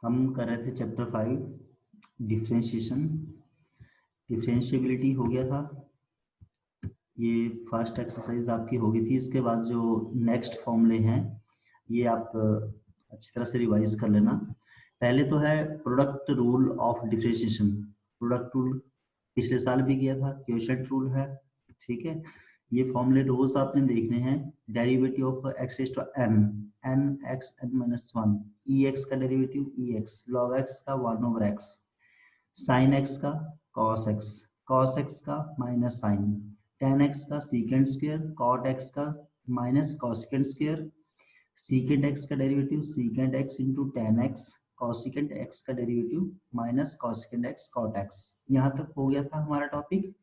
हम कर रहे थे चैप्टर 5 डिफरेंशिएशन। डिफरेंशिएबिलिटी हो गया था, ये फर्स्ट एक्सरसाइज आपकी हो गई थी। इसके बाद जो नेक्स्ट फॉर्मूले हैं ये आप अच्छी तरह से रिवाइज कर लेना। पहले तो है product rule of differentiation. Product rule पिछले साल भी किया था, क्वोशिएंट रूल है, ठीक है। ये फॉर्मूले रोज आपने देखने हैं। Derivative of x raise to n, n x n minus 1, e x का derivative e x, log x का 1 ओवर एक्स, साइन एक्स का कॉस एक्स, कॉस एक्स का माइनस साइन, टेन एक्स का सीकेंड स्क्वायर, कॉट एक्स का minus cosecant square, secant x का derivative secant x into tan x, cosecant x का derivative minus cosecant x cot x. यहाँ तक हो गया था हमारा टॉपिक।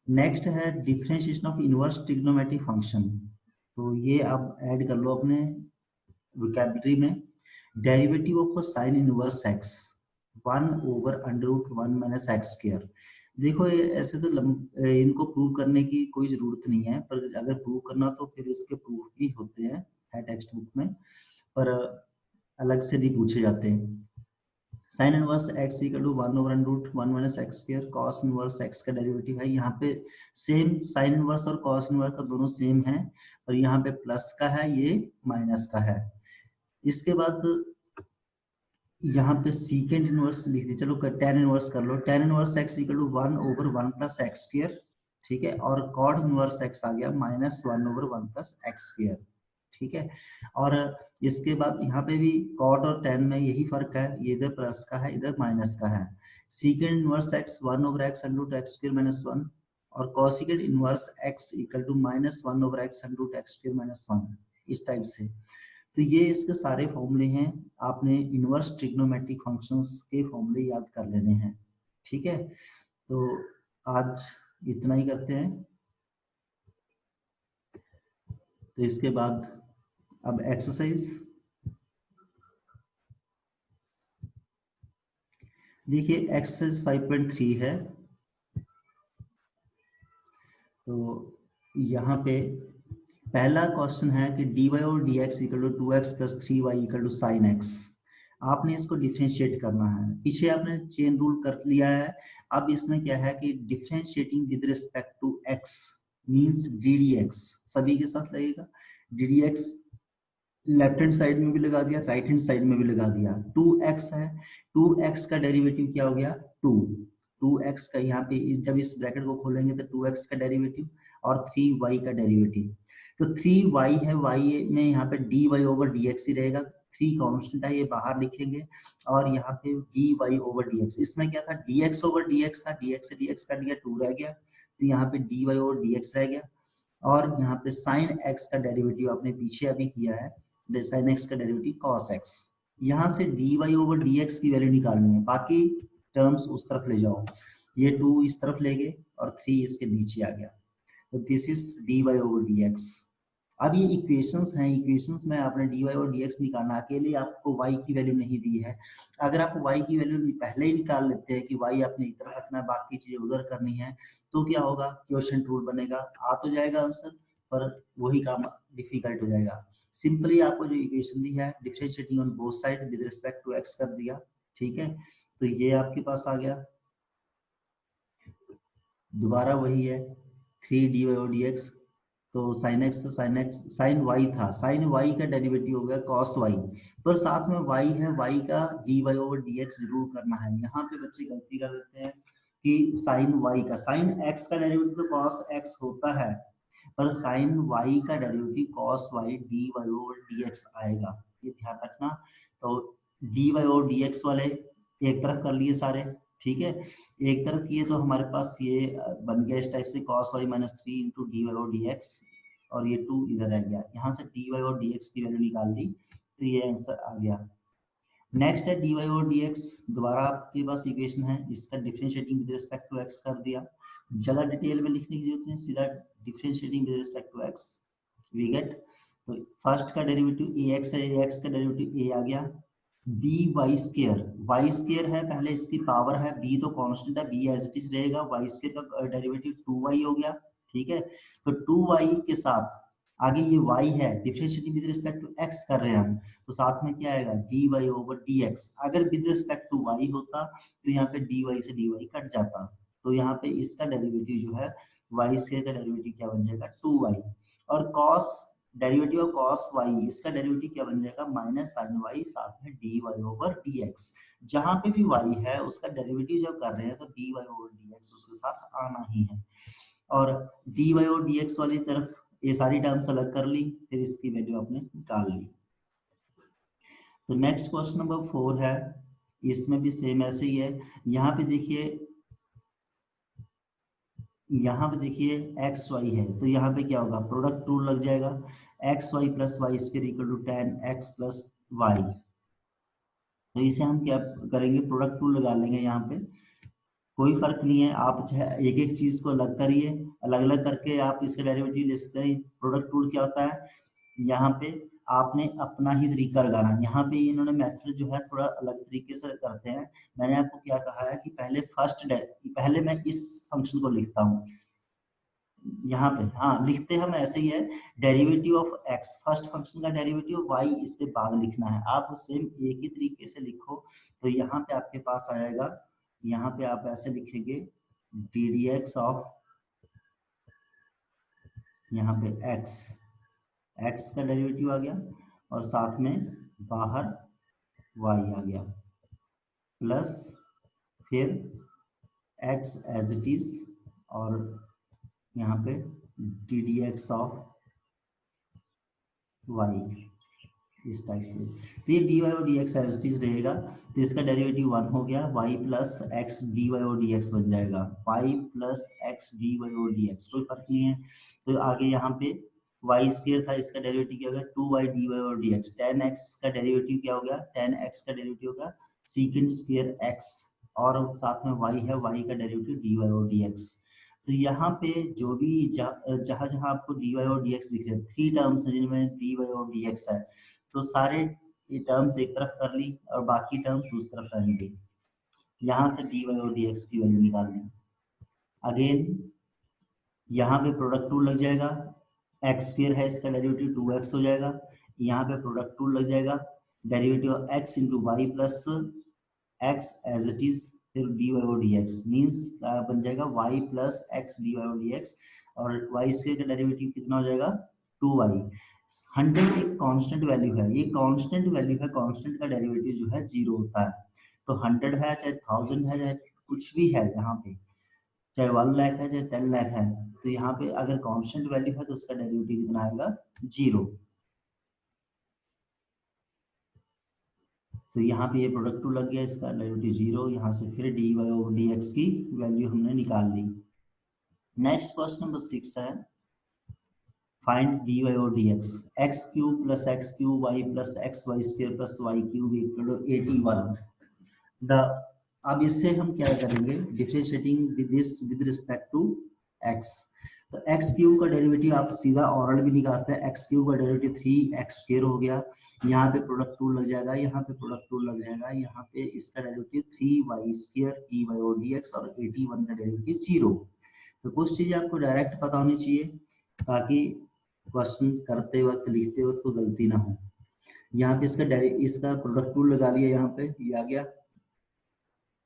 नेक्स्ट है differentiation of inverse trigonometric function. तो ये आप ऐड कर लो अपने वोकैबुलरी में। Derivative of sine inverse x 1 over under root 1 minus x square. देखो ये ऐसे तो इनको प्रूव करने की कोई जरूरत नहीं है, पर अगर प्रूव करना तो फिर इसके प्रूफ भी होते हैं है टेक्स्ट बुक में, पर अलग से नहीं पूछे जाते हैं। Sine inverse x equal to 1 over under root 1 minus x square, cos inverse x का डेरिवेटिव है। यहाँ पे सेम साइन इनवर्स और कॉस इनवर्स का दोनों सेम है, और यहाँ पे प्लस का है, ये माइनस का है। इसके बाद यहाँ पे सीकेंड इनवर्स लिख दी, चलो टेन इनवर्स कर लो। Tan inverse x equal to 1 over 1 plus x square, ठीक है। और कॉट इनवर्स एक्स आ गया minus 1 over 1 plus x square, ठीक है। और इसके बाद यहाँ पे भी कॉट और टेन में यही फर्क है, ये इधर प्लस का है इधर माइनस का है। Secant inverse x 1 over x under root x square minus 1, और cosecant inverse x equal to minus 1 over x under root x square minus 1, इस टाइप से। तो ये इसके सारे फॉर्मूले हैं, आपने इनवर्स ट्रिग्नोमेट्रिक फंक्शंस के फॉर्मूले याद कर लेने हैं, ठीक है। तो आज इतना ही करते हैं। तो इसके बाद अब एक्सरसाइज देखिए, एक्सरसाइज 5.3 है। तो यहाँ पे पहला क्वेश्चन है कि dy और dx equal to 2x plus 3y equal to sine x. आपने इसको डिफरेंशिएट करना है। पीछे आपने चेन रूल कर लिया है। अब इसमें क्या है कि differentiating with respect to x means ddx सभी के साथ लगेगा। ddx लेफ्ट हैंड साइड में भी लगा दिया, राइट हैंड साइड में भी लगा दिया। 2x है, 2x का डेरिवेटिव क्या हो गया 2, 2x का यहाँ पे जब इस ब्रैकेट को खोलेंगे तो 2x का डेरिवेटिव और 3y का डेरिवेटिव। तो 3y है, y में यहाँ पे dy ओवर dx ही रहेगा। 3 कांस्टेंट है, ये बाहर लिखेंगे, और यहाँ पे dy ओवर dx। इसमें क्या था dx ओवर dx था, dx से dx कट गया 2 रह गया, तो यहाँ पे dy ओवर dx रह गया। और यहाँ पे साइन x का डेरिवेटिव आपने पीछे अभी किया है, साइन x का डेरिवेटिव cos x। यहाँ से dy ओवर dx की वैल्यू निकालनी है, बाकी टर्म्स उस तरफ ले जाओ। ये 2 इस तरफ ले गए और 3 इसके नीचे आ गया, तो this is dy over dx। अब ये इक्वेशंस हैं, इक्वेशंस में आपने dy और dx निकालना, अकेले आपको y की वैल्यू नहीं दी है। अगर आप y की वैल्यू पहले ही निकाल लेते हैं कि y आपने इधर रखना है, बाकी चीजें उधर करनी है, तो क्या होगा, क्वोशिएंट रूल बनेगा, आ तो जाएगा आंसर, पर वही काम डिफिकल्ट हो जाएगा। सिंपली आपको जो इक्वेशन दी है, differentiating on both side with respect to x कर दिया, ठीक है। तो ये आपके पास आ गया। दोबारा वही है 3dy और dx, तो sin x था, sin y था, sin y का डेरिवेटिव हो गया cos y, पर साथ में y है, y का dy ओवर dx जरूर करना है। यहाँ पे बच्चे गलती कर देते हैं कि sin y का, sin x का डेरिवेटिव तो cos x होता है, पर sin y का derivative cos y dy over dx आएगा, ये ध्यान रखना। तो dy और dx वाले एक तरफ कर लिए सारे, ठीक है। एक तरफ किए तो हमारे पास ये बन गया इस टाइप से cos y minus 3 into d y और डी एक्स, और ये 2 इधर रह गया। यहाँ से dy और dx की वैल्यू निकाल ली, तो ये आंसर आ गया। नेक्स्ट है dy और dx, दोबारा आपके पास इक्वेशन है, इसका differentiating with respect to x कर दिया। ज्यादा डिटेल में लिखने की जरूरत नहीं, सीधा differentiating with respect to x we get. तो फर्स्ट का डेरिवेटिव ax है, ax का डेरिवेटिव a आ गया, b y square, y square है, पहले इसकी पावर है, बी तो कांस्टेंट है, बी एज इट इज रहेगा, वाई स्केयर का डेरिवेटिव 2y हो गया, ठीक है। तो 2y के साथ आगे ये y है, differentiating with respect to x कर रहे हैं हम, तो साथ में क्या आएगा dy ओवर dx। अगर विद रिस्पेक्ट टू y होता तो यहाँ पे dy से dy कट जाता, तो यहाँ पे इसका डेरिवेटिव जो है y स्क्वायर का डेरिवेटिव क्या बन जाएगा 2y, और cos derivative of cos y इसका डेरिवेटिव क्या बन जाएगा माइनस sin y, साथ में dy ओवर dx। जहां पे भी y है उसका डेरिवेटिव जब कर रहे हैं तो dy ओवर dx उसके साथ आना ही है, और dy और dx वाली तरफ ये सारी टर्म्स अलग कर ली, फिर इसकी वैल्यू आपने निकाल ली। तो नेक्स्ट क्वेश्चन नंबर 4 है, इसमें भी सेम ऐसे ही है। यहाँ पे देखिए एक्स वाई है, तो यहाँ पे क्या होगा प्रोडक्ट रूल लग जाएगा, x y plus y square equal to 10x plus y. तो इसे हम क्या करेंगे प्रोडक्ट रूल लगा लेंगे, यहाँ पे कोई फर्क नहीं है, आप चाहे एक एक चीज को अलग करिए, अलग अलग करके आप इसका डेरिवेटिव ले सकते हैं। प्रोडक्ट रूल क्या होता है, यहाँ पे आपने अपना ही तरीका लगाना। यहाँ पे इन्होंने मेथड जो है थोड़ा अलग तरीके से करते हैं। मैंने आपको क्या कहा है कि पहले मैं इस फंक्शन को लिखता हूँ, यहाँ पे हाँ लिखते हम ऐसे ही है, derivative of x first function का डेरिवेटिव वाई इसके बाद लिखना है। आप सेम एक ही तरीके से लिखो, तो यहाँ पे आपके पास आएगा, यहाँ पे आप ऐसे लिखेंगे डी डी एक्स ऑफ, यहाँ पे एक्स का डेरिवेटिव आ गया और साथ में बाहर वाई आ गया, प्लस फिर एक्स एज इट इज, और यहाँ पे d d x of y इस टाइप से। तो ये dy और dx एज इट इज रहेगा, तो इसका डेरिवेटिव 1 हो गया, y प्लस एक्स dy और dx बन जाएगा, y प्लस एक्स dy और dx, कोई फर्क नहीं है। तो आगे यहाँ पे y स्क्वायर था, इसका डेरिवेटिव क्या हो गया 2y dy और dx, 10x का डेरिवेटिव क्या हो गया 10x का डेरिवेटिव होगा सीकेंड स्क्वायर x, और साथ में y है, y का डेरिवेटिव dy और dx। तो यहाँ पे जो भी जहाँ जहाँ आपको dy और dx दिख रहे हैं, 3 टर्म्स है जिनमें dy और dx है, तो सारे ये टर्म्स एक तरफ कर ली और बाकी टर्म्स दूसरी तरफ रहेंगे। यहाँ से dy और dx की वैल्यू निकालनी। अगेन यहाँ पे प्रोडक्ट टूल लग जाएगा, एक्स स्क्वायर है इसका डेरिवेटिव 2x हो जाएगा, यहाँ पे प्रोडक्ट टूल लग जाएगा, derivative of x into y plus x as it is, फिर dy और dx मीन्स बन जाएगा y प्लस एक्स dy और dx, और y स्क्वायर का डेरिवेटिव कितना हो जाएगा 2y। 100 एक कांस्टेंट वैल्यू है, ये कांस्टेंट वैल्यू है, कांस्टेंट का डेरिवेटिव जो है 0 होता है। तो 100 है चाहे 1000 है चाहे कुछ भी है, यहाँ पे चाहे 1 लाख है चाहे 10 लाख है, तो यहाँ पे अगर कांस्टेंट वैल्यू है तो उसका डेरिवेटिव कितना आएगा 0। तो यहाँ पे ये प्रोडक्ट टू लग गया, इसका डेरिवेटिव 0, यहाँ से फिर dy ओवर dx की वैल्यू हमने निकाल ली। नेक्स्ट क्वेश्चन नंबर 6 है, फाइंड dy और dx, x cube plus x cube y plus x y square plus y cube equal to 81। The अब इससे हम क्या करेंगे differentiating with this with respect to x। तो एक्स क्यूब का derivative आप सीधा ऑरल भी निकाल सकते हैं, एक्स क्यूब का डेरिवेटिव 3x स्क्वायर हो गया, यहाँ पे प्रोडक्ट टूल लग जाएगा, यहाँ पे प्रोडक्ट टूल लग जाएगा, यहाँ पे इसका डेरिवेटिव 3y स्क्वायर dy और dx, और 81 का डेरिवेटिव 0। तो कुछ चीजें आपको डायरेक्ट पता होनी चाहिए ताकि क्वेश्चन करते वक्त लिखते वक्त कोई गलती ना हो। यहाँ पे इसका प्रोडक्ट टूल लगा लिया, यहाँ पे ये आ गया,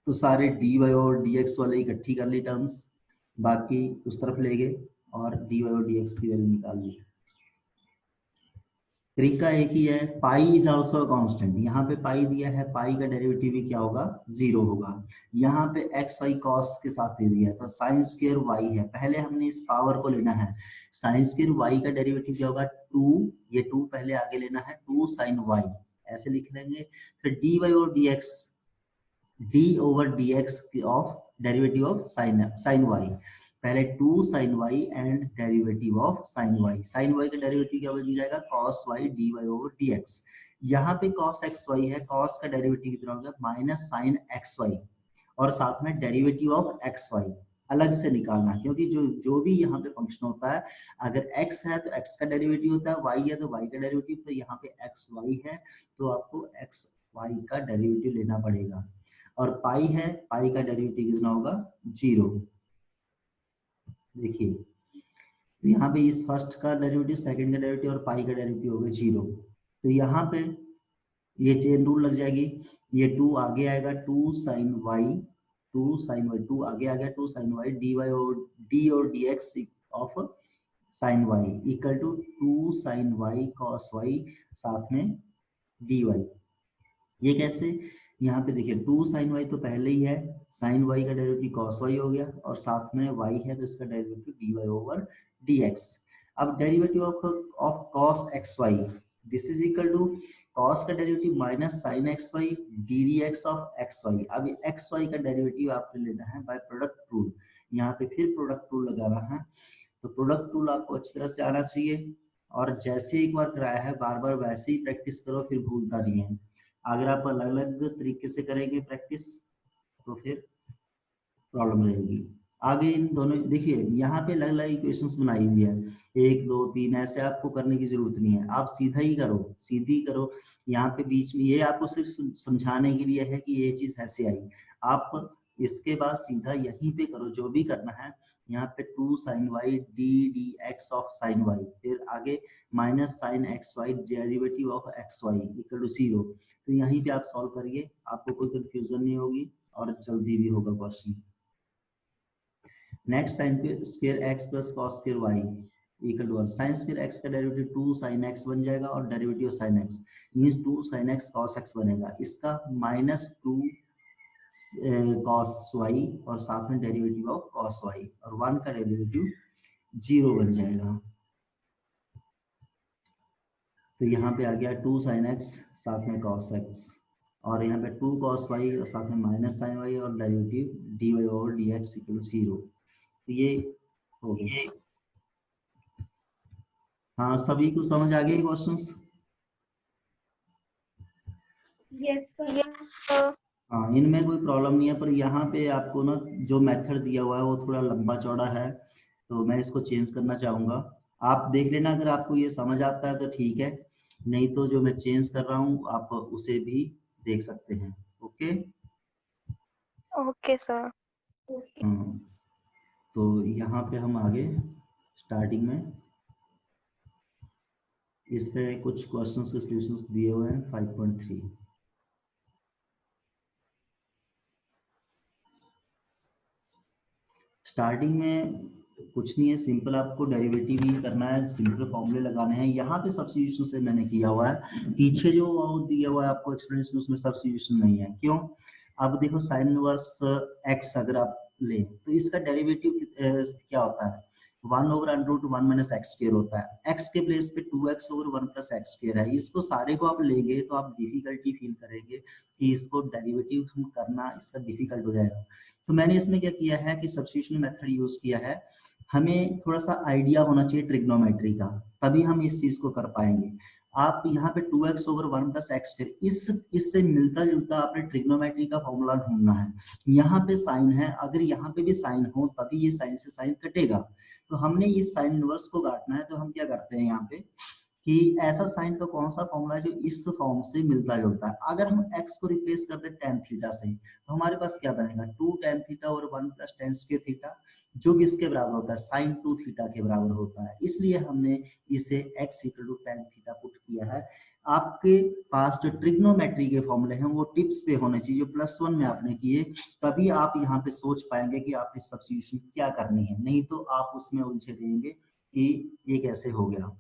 तो सारे dy और dx वाले इकट्ठी कर ली टर्म्स, बाकी उस तरफ ले गए और dy और dx की वैल्यू निकाल ली। तरीका एक ही है, पाई इज आल्सो कांस्टेंट, यहाँ पे पाई दिया है, पाई का डेरिवेटिव भी क्या होगा 0 होगा। यहाँ पे एक्स वाई कॉस के साथ दे दिया तो साइन स्क्वायर वाई है, पहले हमने इस पावर को लेना है, साइन स्क्वायर वाई का डेरिवेटिव क्या होगा 2, ये 2 पहले आगे लेना है, 2 साइन वाई ऐसे लिख लेंगे, फिर डी वाई और d x, d over d x of derivative of sine y, पहले 2 sin y and derivative of sin y, sin y का डेरिवेटिव क्या बन जाएगा cos y dy over dx। यहाँ पे cos xy है, cos का डेरिवेटिव कितना होगा माइनस sin xy, और साथ में डेरिवेटिव ऑफ xy अलग से निकालना, क्योंकि जो भी यहाँ पे फंक्शन होता है, अगर x है तो x का डेरिवेटिव होता है, y है तो y का डेरिवेटिव, तो यहाँ पे xy है तो आपको xy का डेरिवेटिव लेना पड़ेगा, और पाई है, पाई का डेरिवेटिव कितना होगा 0। देखिए तो यहाँ पे इस फर्स्ट का डेरिवेटिव, सेकंड का डेरिवेटिव और पाई का डेरिवेटिव हो गया 0। तो यहाँ पे ये चेन रूल लग जाएगी, ये 2 आगे आएगा 2 साइन वाई, 2 साइन वाई, 2 आगे आ गया 2 साइन वाई, डी वाई और डी और d x of sine y equal to 2 sine y cos y साथ में डी वाई। ये कैसे, यहाँ पे देखिए 2 साइन वाई तो पहले ही है, साइन वाई का डेरिवेटिव कॉस वाई हो गया और साथ में वाई है तो इसका derivative d y over d x. अब derivative of cos x y, this is equal to cos का derivative minus sine x y d d x of x y. अब एक्स वाई का डेरिवेटिव आपने लेना है बाय प्रोडक्ट रूल, यहाँ पे फिर प्रोडक्ट रूल लगाना है। तो प्रोडक्ट रूल आपको अच्छी तरह से आना चाहिए और जैसे एक बार कराया है बार बार वैसे ही प्रैक्टिस करो, फिर भूलता नहीं है। अगर आप अलग अलग तरीके से करेंगे प्रैक्टिस तो फिर प्रॉब्लम रहेगी। आगे इन दोनों देखिए यहाँ पे अलग अलग इक्वेशंस बनाई हुई है, 1 2 3, ऐसे आपको करने की जरूरत नहीं है, आप सीधा ही करो, सीधी करो। यहाँ पे बीच में ये आपको सिर्फ समझाने के लिए है कि ये चीज ऐसे आई, आप इसके बाद सीधा यहीं पे करो जो भी करना है। यहाँ पे 2 sine y d d x of sine y, फिर आगे minus sine x y derivative of x y equal to 0। तो यहीं पे आप सॉल्व करिए, आपको कोई कंफ्यूजन नहीं होगी और जल्दी भी होगा question. Next sine square x plus cos square y equal to 1, sine square x का डेरिवेटिव 2 साइन एक्स बन जाएगा और derivative of sine x means 2 sine x cos x बनेगा, इसका माइनस 2 कॉस वाई और साथ में डेरिवेटिव ऑफ कॉस वाई और 1 का डेरिवेटिव 0 बन जाएगा। तो यहाँ पे आ गया 2 साइन एक्स साथ में कॉस एक्स और यहाँ पे 2 कॉस वाई और साथ में माइनस साइन वाई और derivative d y over d x equal to 0। तो ये हो गया। हाँ सभी को समझ आ गए क्वेश्चंस? Yes sir. हाँ इनमें कोई प्रॉब्लम नहीं है, पर यहाँ पे आपको ना जो मेथड दिया हुआ है वो थोड़ा लंबा चौड़ा है, तो मैं इसको चेंज करना चाहूंगा। आप देख लेना, अगर आपको ये समझ आता है तो ठीक है, नहीं तो जो मैं चेंज कर रहा हूँ आप उसे भी देख सकते हैं। Okay okay sir. हाँ, तो यहाँ पे हम आगे स्टार्टिंग में इस पे कुछ क्वेश्चंस के सॉल्यूशंस दिए हुए हैं 5.3। स्टार्टिंग में कुछ नहीं है, सिंपल आपको डेरिवेटिव ही करना है, सिंपल फॉर्मूले लगाने हैं। यहाँ पे सब्स्टिट्यूशन से मैंने किया हुआ है, पीछे जो दिया हुआ है आपको एक्सप्लेनेशन उसमें सब्स्टिट्यूशन नहीं है। क्यों? अब देखो साइन इनवर्स एक्स अगर आप ले तो इसका डेरिवेटिव क्या होता है, 1 over under root 1 minus x square होता है। एक्स के प्लेस पे 2x over 1 plus x square है। इसको सारे को आप लेंगे तो आप डिफिकल्टी फील करेंगे कि इसको डेरिवेटिव करना इसका डिफिकल्ट हो जाएगा। तो मैंने इसमें क्या किया है कि सब्स्टिट्यूशन मेथड यूज किया है। हमें थोड़ा सा आइडिया होना चाहिए ट्रिग्नोमेट्री का, तभी हम इस चीज को कर पाएंगे। आप यहाँ पे 2x over 1 plus x square इससे मिलता जुलता आपने ट्रिग्नोमेट्री का फॉर्मूला ढूंढना है। यहाँ पे साइन है, अगर यहाँ पे भी साइन हो तभी ये साइन से साइन कटेगा। तो हमने इस साइन इनवर्स को काटना है, तो हम क्या करते हैं यहाँ पे कि ऐसा साइन का कौन सा फॉर्मूला है जो इस फॉर्म से मिलता जुलता है। अगर हम x को रिप्लेस कर दे tan थीटा से तो हमारे पास क्या बनेगा 2 tan थीटा और 1 प्लस tan स्क्वायर थीटा, जो किसके बराबर होता है sin 2 थीटा के बराबर होता है। इसलिए हमने इसे x equal to tan theta put किया है। आपके पास जो ट्रिग्नोमेट्री के फॉर्मूले हैं वो टिप्स पे होने चाहिए, जो +1 में आपने किए, तभी आप यहाँ पे सोच पाएंगे कि आपने सब्स्टिट्यूशन क्या करनी है, नहीं तो आप उसमें उलझे रहेंगे कि ये कैसे हो गया।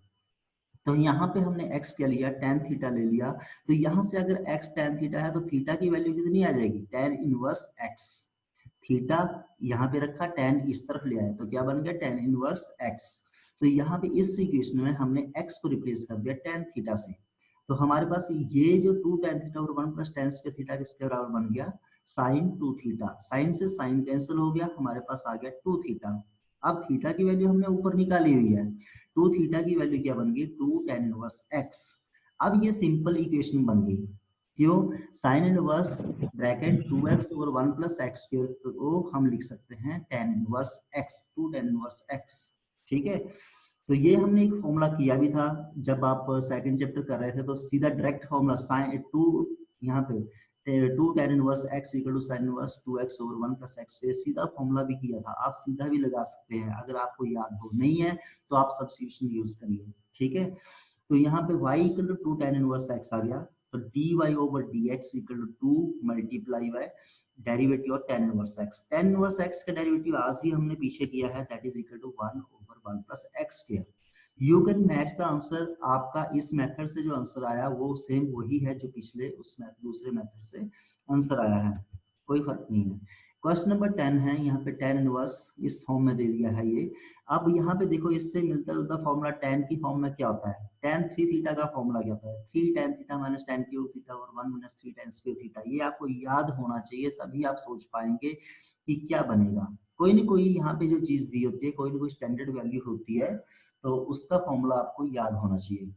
तो यहाँ पे हमने x क्या लिया, tan थीटा ले लिया। तो यहाँ से अगर x tan थीटा है तो थीटा की वैल्यू कितनी आ जाएगी, tan इनवर्स x। थीटा यहाँ पे रखा, tan इस तरफ ले आए तो क्या बन गया tan इनवर्स x। तो यहाँ पे इस इक्वेशन में हमने x को रिप्लेस कर दिया tan थीटा से। तो हमारे पास ये जो 2 tan थीटा और 1 प्लस tan स्क्वायर थीटा किसके बराबर बन गया, sin 2 थीटा। sin से sin कैंसिल हो गया, हमारे पास आ गया 2 थीटा। अब थीटा की वैल्यू हमने ऊपर निकाली हुई है, 2 थीटा की वैल्यू क्या बन गई 2 tan इनवर्स x। अब ये सिंपल इक्वेशन बन गई। क्यों? sin inverse bracket 2x over 1 plus x square को हम लिख सकते हैं tan inverse x, 2 tan inverse x। ठीक है, तो ये हमने एक फॉर्मूला किया भी था जब आप सेकंड चैप्टर कर रहे थे, तो सीधा डायरेक्ट फॉर्मूला sin 2 यहाँ पे 2 tan inverse x equal to sin inverse 2x over 1 plus x, ये सीधा फॉर्मूला भी किया था, आप सीधा भी लगा सकते हैं अगर आपको याद हो, नहीं है तो आप सब्स्टिट्यूशन यूज करिए, ठीक है। तो यहाँ पे y equal to 2 tan inverse x आ गया, तो dy over dx equal to 2 multiply by derivative of tan inverse x, tan inverse x का डेरिवेटिव आज ही हमने पीछे किया है, that is equal to 1 over 1 plus x square. You can match the answer, आपका इस मेथड से जो आंसर आया वो सेम वही है जो पिछले उस दूसरे मेथड से आंसर आया है, कोई फर्क नहीं है। क्वेश्चन नंबर 10 है, यहाँ पे tan इनवर्स इस फॉर्म में दे दिया है ये। अब यहाँ पे देखो इससे मिलता जुलता फॉर्मूला tan की फॉर्म में क्या होता है, tan 3 थीटा का फॉर्मूला क्या होता है, 3 tan theta minus tan cube theta और 1 माइनस 3 tan स्क्वायर थीटा, ये आपको याद होना चाहिए, तभी आप सोच पाएंगे कि क्या बनेगा। कोई ना कोई यहाँ पे जो चीज दी होती है, कोई ना कोई स्टैंडर्ड वैल्यू होती है, तो उसका फॉर्मूला आपको याद होना चाहिए।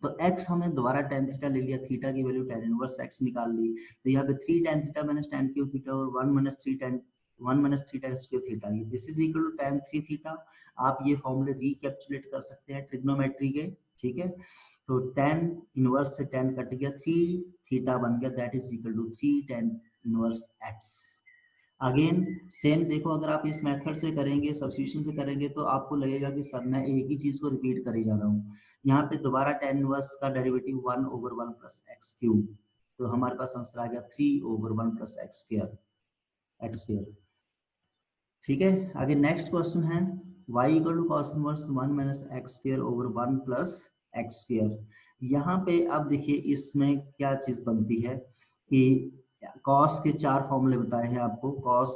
तो x हमने दोबारा tan थीटा ले लिया, थीटा की वैल्यू tan इनवर्स x निकाल ली, तो यहाँ पे 3 tan theta minus tan cube theta और 1 minus 3 tan square theta, this is equal to tan 3 theta. आप ये फॉर्मूले रिकैप्चुलेट कर सकते हैं ट्रिग्नोमेट्री के, ठीक है। तो tan इनवर्स से tan कट गया, 3 थीटा बन गया, that is equal to 3 tan inverse x। Again same देखो, अगर आप इस मेथड से करेंगे, सब्स्टिट्यूशन से करेंगे, तो आपको लगेगा कि सर मैं एक ही चीज को रिपीट करे जा रहा हूँ। यहाँ पे दोबारा tan इनवर्स का derivative 1 over 1 plus x cube, तो हमारे पास आंसर आ गया 3 ओवर 1 प्लस एक्स स्क्वायर, ठीक है। आगे नेक्स्ट क्वेश्चन है y equal to cos inverse 1 minus x square over 1 plus x square. यहाँ पे अब देखिए इसमें क्या चीज बनती है कि cos के 4 फॉर्मूले बताए हैं आपको, cos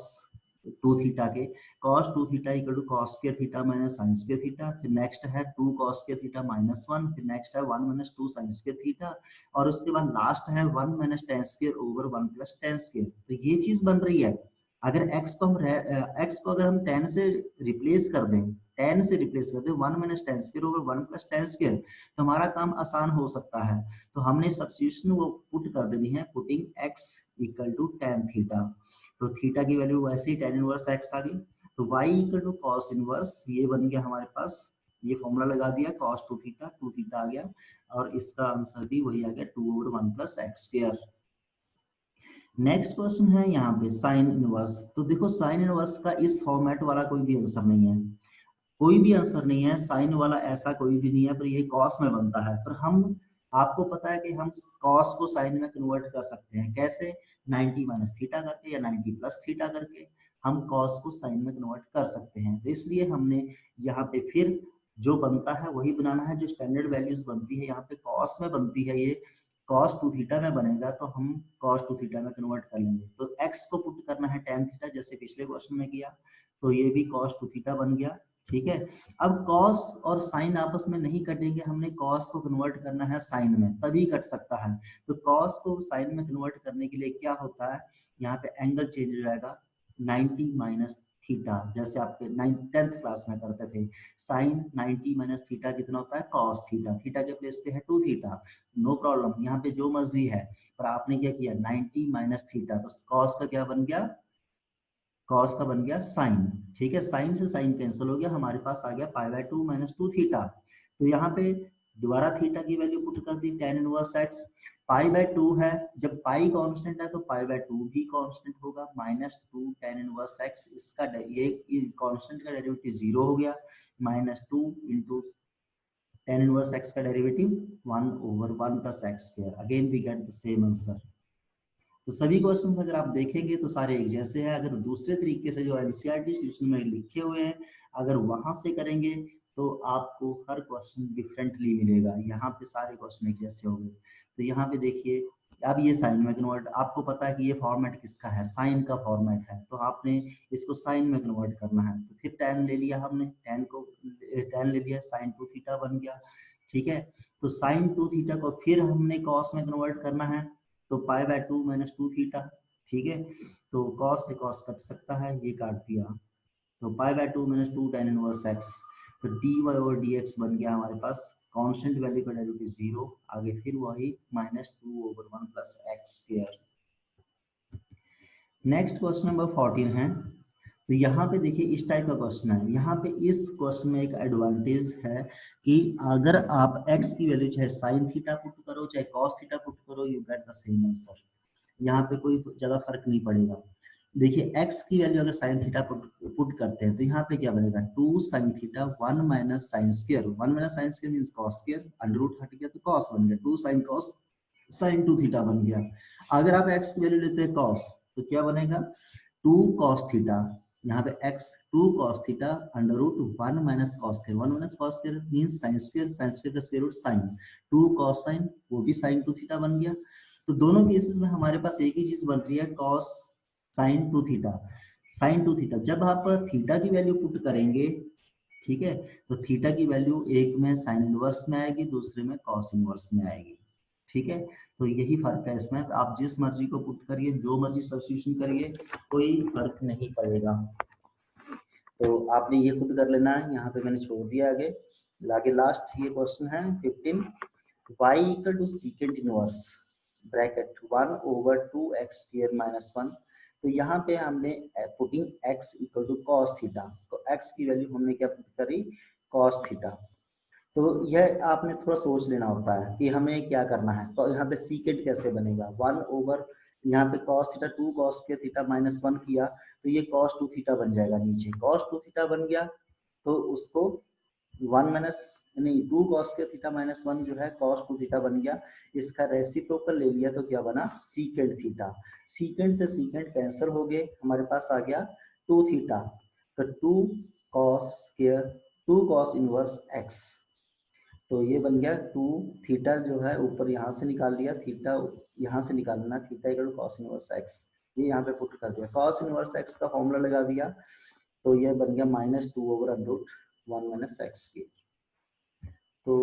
2 थीटा के, cos 2 theta equal to cos square theta minus sin square theta, फिर नेक्स्ट है 2 cos स्क्वायर थीटा माइनस 1, फिर नेक्स्ट है 1 माइनस 2 sin स्क्वायर थीटा, और उसके बाद लास्ट है 1 minus tan square over 1 plus tan square. तो ये चीज बन रही है, अगर x को अगर हम tan से रिप्लेस कर दें, 1 minus tan square over 1 plus tan square, तो हमारा काम आसान हो सकता है। तो हमने सब्स्टिट्यूशन वो पुट कर देनी है, putting x equal to tan theta, तो थीटा की वैल्यू वैसे ही tan इनवर्स x आ गई, तो y equal to cos inverse, ये बन गया हमारे पास, ये फॉर्मूला लगा दिया, cos 2 थीटा आ गया, और इसका आंसर भी वही आ गया 2 over 1 plus x square. Next question है यहाँ पे साइन इनवर्स, तो देखो साइन इनवर्स का इस फॉर्मेट वाला कोई भी आंसर नहीं है, कोई भी आंसर नहीं है, साइन वाला ऐसा कोई भी नहीं है, पर ये कॉस में बनता है। पर हम, आपको पता है कि हम कॉस को साइन में कन्वर्ट कर सकते हैं, कैसे, 90 माइनस थीटा करके या 90 प्लस थीटा करके हम कॉस को साइन में कन्वर्ट कर सकते हैं। तो इसलिए हमने यहाँ पे फिर जो बनता है वही बनाना है, जो स्टैंडर्ड वैल्यूज बनती है यहाँ पे कॉस में बनती है, ये cos 2 थीटा में बनेगा, तो हम cos 2 थीटा में कन्वर्ट कर लेंगे। तो x को पुट करना है tan थीटा, जैसे पिछले क्वेश्चन में किया, तो ये भी cos 2 थीटा बन गया, ठीक है। अब cos और sin आपस में नहीं कटेंगे, हमने cos को कन्वर्ट करना है sin में, तभी कट सकता है। तो cos को sin में कन्वर्ट करने के लिए क्या होता है, यहाँ पे एंगल चेंज हो जाएगा, 90 माइनस थीटा, जैसे आपके 10th क्लास में करते थे, साइन 90 माइनस थीटा कितना होता है, cos थीटा, थीटा के प्लेस पे है 2 थीटा, नो प्रॉब्लम, यहाँ पे जो मर्जी है, पर आपने क्या किया 90 माइनस थीटा, तो cos का क्या बन गया, cos का बन गया साइन, ठीक है, साइन से साइन कैंसिल हो गया, हमारे पास आ गया पाई बाय 2 माइनस 2 थीटा। तो यहाँ पे दोबारा थीटा की वैल्यू पुट कर दी, tan inverse x, pi by 2 है, जब पाई कांस्टेंट है तो पाई बाय 2 भी कांस्टेंट होगा, माइनस 2 tan इनवर्स x, इसका ये कांस्टेंट का डेरिवेटिव 0 हो गया, minus 2 into tan inverse x का derivative 1 over 1 plus x square, again we get the same answer. तो सभी क्वेश्चंस अगर आप देखेंगे तो सारे एक जैसे हैं, अगर दूसरे तरीके से जो एनसीईआरटी सॉल्यूशन में लिखे हुए हैं अगर वहां से करेंगे तो आपको हर क्वेश्चन डिफरेंटली मिलेगा, यहाँ पे सारे क्वेश्चन एक जैसे होंगे। तो यहाँ पे देखिए, अब ये साइन में कन्वर्ट, आपको पता है कि ये फॉर्मेट किसका है, साइन का फॉर्मेट है, तो आपने इसको साइन में कन्वर्ट करना है, तो फिर tan ले लिया हमने, tan ले लिया, sin 2 थीटा बन गया, ठीक है। तो sin 2 थीटा को फिर हमने cos में कन्वर्ट करना है, तो पाई बाय 2 माइनस 2 थीटा, ठीक है। तो cos से cos कट सकता है, ये काट दिया, तो pi by 2 minus 2 tan inverse x, तो dy ओवर dx बन गया हमारे पास, कांस्टेंट वैल्यू का डेरिवेटिव 0, आगे फिर वही minus 2 over 1 plus x square. Next question number 14 है, तो यहाँ पे देखिए इस टाइप का क्वेश्चन है, यहाँ पे इस क्वेश्चन में एक एडवांटेज है कि अगर आप x की वैल्यू चाहे sin थीटा पुट करो चाहे cos थीटा पुट करो, you get the same answer. यहाँ पे कोई ज्यादा फर्क नहीं पड़ेगा। देखिए x की वैल्यू अगर sin थीटा पुट करते हैं तो यहाँ पे क्या बनेगा 2 sin theta 1 minus sine square, 1 minus sine square means cos square, under root हट गया तो cos बन गया, 2 sin cos sin 2 थीटा बन गया। अगर आप x की वैल्यू लेते हैं cos तो क्या बनेगा 2 cos थीटा, यहाँ पे x 2 cos theta under root 1 minus cos square, 1 minus cos square means sin square, sin square का square root sin, 2 cos sin वो भी sin 2 थीटा बन गया। तो दोनों केसेस में हमारे पास एक ही चीज बन रही है cos sin 2 theta, sin 2 theta. जब आप थीटा की वैल्यू पुट करेंगे, ठीक है, तो थीटा की वैल्यू एक में साइन इनवर्स में आएगी, दूसरे में कॉस इनवर्स में आएगी, ठीक है। तो यही फर्क है इसमें, आप जिस मर्जी को पुट करिए, जो मर्जी सब्स्टिट्यूशन करिए, कोई फर्क नहीं पड़ेगा। तो आपने ये खुद कर लेना है, यहाँ पे मैंने छोड़ दिया आगे लास्ट ये क्वेश्चन है 15, y इक्वल टू secant inverse bracket 1 over 2x square minus 1। तो यहाँ पे हमने putting x equal to cos theta, तो x की वैल्यू हमने क्या पुट करी cos थीटा। तो यह आपने थोड़ा सोच लेना होता है कि हमें क्या करना है। तो यहाँ पे सीकेंट कैसे बनेगा 1 ओवर यहाँ पे cos थीटा 2 cos के थीटा माइनस 1 किया तो ये cos 2 थीटा बन जाएगा, नीचे cos 2 थीटा बन गया तो उसको 1 माइनस नहीं 2 cos के थीटा माइनस 1 जो है cos 2 थीटा बन गया, इसका रेसिप्रोकल ले लिया तो क्या बना सीकेंट थीटा। सीकेंट से सीकेंट कैंसिल हो गए, हमारे पास आ गया 2 थीटा, तो 2 cos square 2 cos inverse x, तो ये बन गया 2 थीटा जो है ऊपर यहाँ से निकाल लिया, थीटा यहाँ से निकालना, theta equal to cos inverse x, ये यहाँ पे पुट कर दिया, cos इनवर्स x का फॉर्मूला लगा दिया तो ये बन गया -2 over under root 1 minus x की। तो